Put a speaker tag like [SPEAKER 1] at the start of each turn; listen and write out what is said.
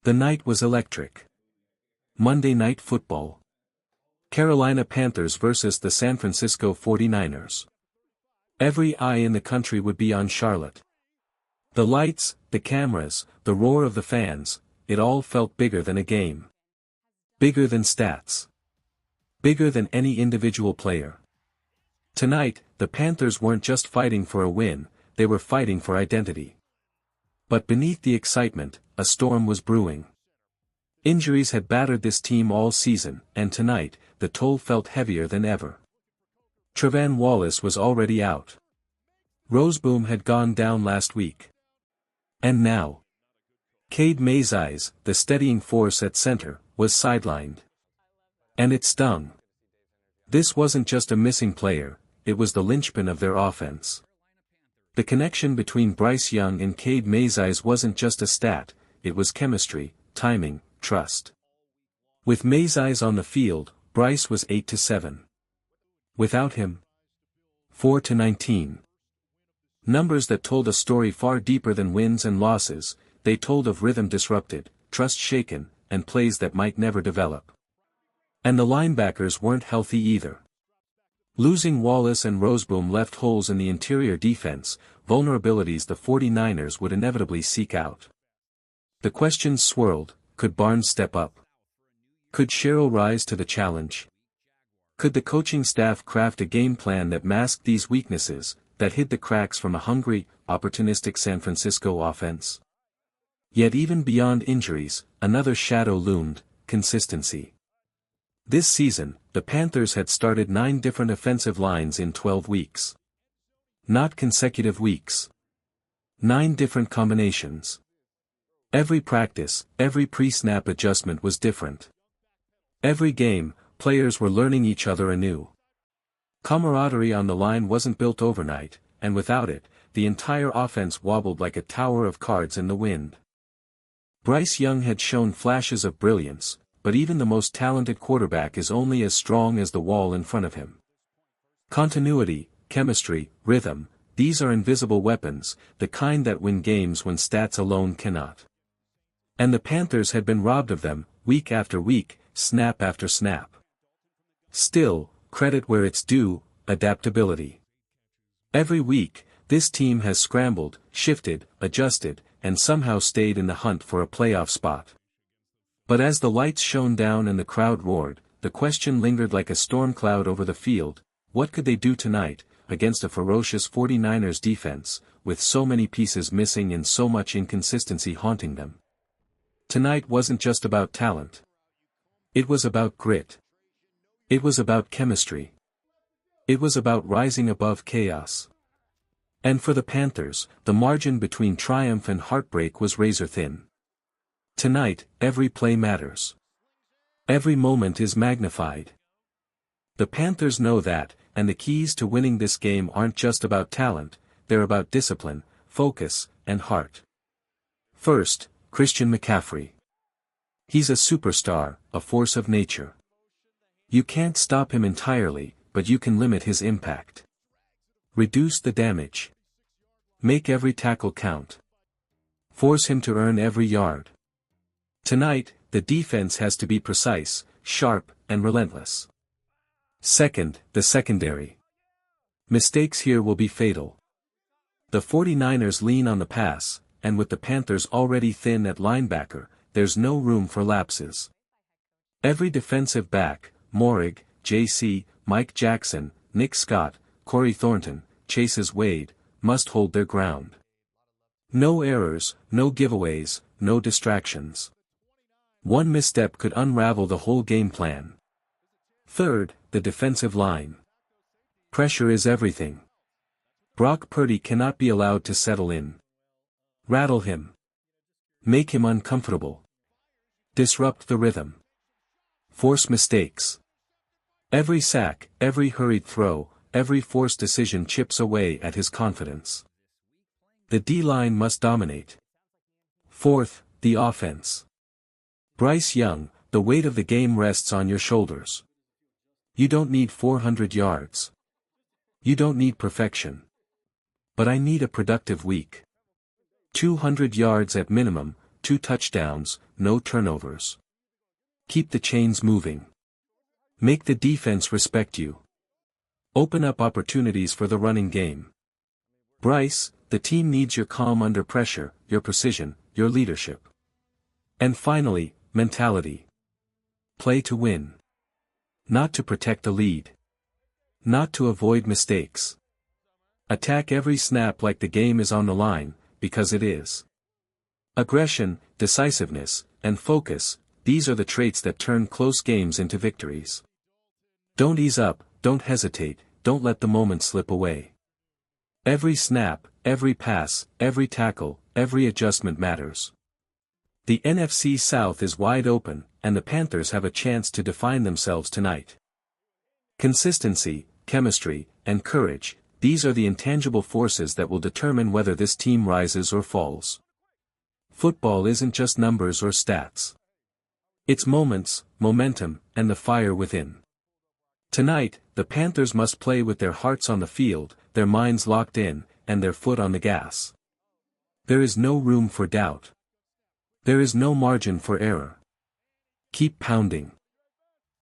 [SPEAKER 1] The night was electric. Monday Night Football. Carolina Panthers versus the San Francisco 49ers. Every eye in the country would be on Charlotte. The lights, the cameras, the roar of the fans, it all felt bigger than a game. Bigger than stats. Bigger than any individual player. Tonight, the Panthers weren't just fighting for a win, they were fighting for identity. But beneath the excitement, a storm was brewing. Injuries had battered this team all season, and tonight, the toll felt heavier than ever. Trevon Wallace was already out. Roseboom had gone down last week. And now, Cade Mazies, the steadying force at center, was sidelined. And it stung. This wasn't just a missing player, it was the linchpin of their offense. The connection between Bryce Young and Cade Mazies wasn't just a stat, it was chemistry, timing, trust. With Mazies on the field, Bryce was 8-7. Without him, 4-19. Numbers that told a story far deeper than wins and losses, they told of rhythm disrupted, trust shaken, and plays that might never develop. And the linebackers weren't healthy either. Losing Wallace and Roseboom left holes in the interior defense, vulnerabilities the 49ers would inevitably seek out. The questions swirled: could Barnes step up? Could Sherrill rise to the challenge? Could the coaching staff craft a game plan that masked these weaknesses, that hid the cracks from a hungry, opportunistic San Francisco offense? Yet even beyond injuries, another shadow loomed: consistency. This season, the Panthers had started 9 different offensive lines in 12 weeks. Not consecutive weeks. 9 different combinations. Every practice, every pre-snap adjustment was different. Every game, players were learning each other anew. Camaraderie on the line wasn't built overnight, and without it, the entire offense wobbled like a tower of cards in the wind. Bryce Young had shown flashes of brilliance, but even the most talented quarterback is only as strong as the wall in front of him. Continuity, chemistry, rhythm, these are invisible weapons, the kind that win games when stats alone cannot. And the Panthers had been robbed of them, week after week, snap after snap. Still, credit where it's due: adaptability. Every week, this team has scrambled, shifted, adjusted, and somehow stayed in the hunt for a playoff spot. But as the lights shone down and the crowd roared, the question lingered like a storm cloud over the field: what could they do tonight, against a ferocious 49ers defense, with so many pieces missing and so much inconsistency haunting them? Tonight wasn't just about talent. It was about grit. It was about chemistry. It was about rising above chaos. And for the Panthers, the margin between triumph and heartbreak was razor thin. Tonight, every play matters. Every moment is magnified. The Panthers know that, and the keys to winning this game aren't just about talent, they're about discipline, focus, and heart. First, Christian McCaffrey. He's a superstar, a force of nature. You can't stop him entirely, but you can limit his impact. Reduce the damage. Make every tackle count. Force him to earn every yard. Tonight, the defense has to be precise, sharp, and relentless. Second, the secondary. Mistakes here will be fatal. The 49ers lean on the pass, and with the Panthers already thin at linebacker, there's no room for lapses. Every defensive back, Morig, J.C., Mike Jackson, Nick Scott, Corey Thornton, Chases Wade, must hold their ground. No errors, no giveaways, no distractions. One misstep could unravel the whole game plan. Third, the defensive line. Pressure is everything. Brock Purdy cannot be allowed to settle in. Rattle him. Make him uncomfortable. Disrupt the rhythm. Force mistakes. Every sack, every hurried throw, every forced decision chips away at his confidence. The D-line must dominate. Fourth, the offense. Bryce Young, the weight of the game rests on your shoulders. You don't need 400 yards. You don't need perfection. But I need a productive week. 200 yards at minimum, 2 touchdowns, no turnovers. Keep the chains moving. Make the defense respect you. Open up opportunities for the running game. Bryce, the team needs your calm under pressure, your precision, your leadership. And finally, mentality. Play to win. Not to protect the lead. Not to avoid mistakes. Attack every snap like the game is on the line, because it is. Aggression, decisiveness, and focus, these are the traits that turn close games into victories. Don't ease up, don't hesitate, don't let the moment slip away. Every snap, every pass, every tackle, every adjustment matters. The NFC South is wide open, and the Panthers have a chance to define themselves tonight. Consistency, chemistry, and courage, these are the intangible forces that will determine whether this team rises or falls. Football isn't just numbers or stats. It's moments, momentum, and the fire within. Tonight, the Panthers must play with their hearts on the field, their minds locked in, and their foot on the gas. There is no room for doubt. There is no margin for error. Keep pounding.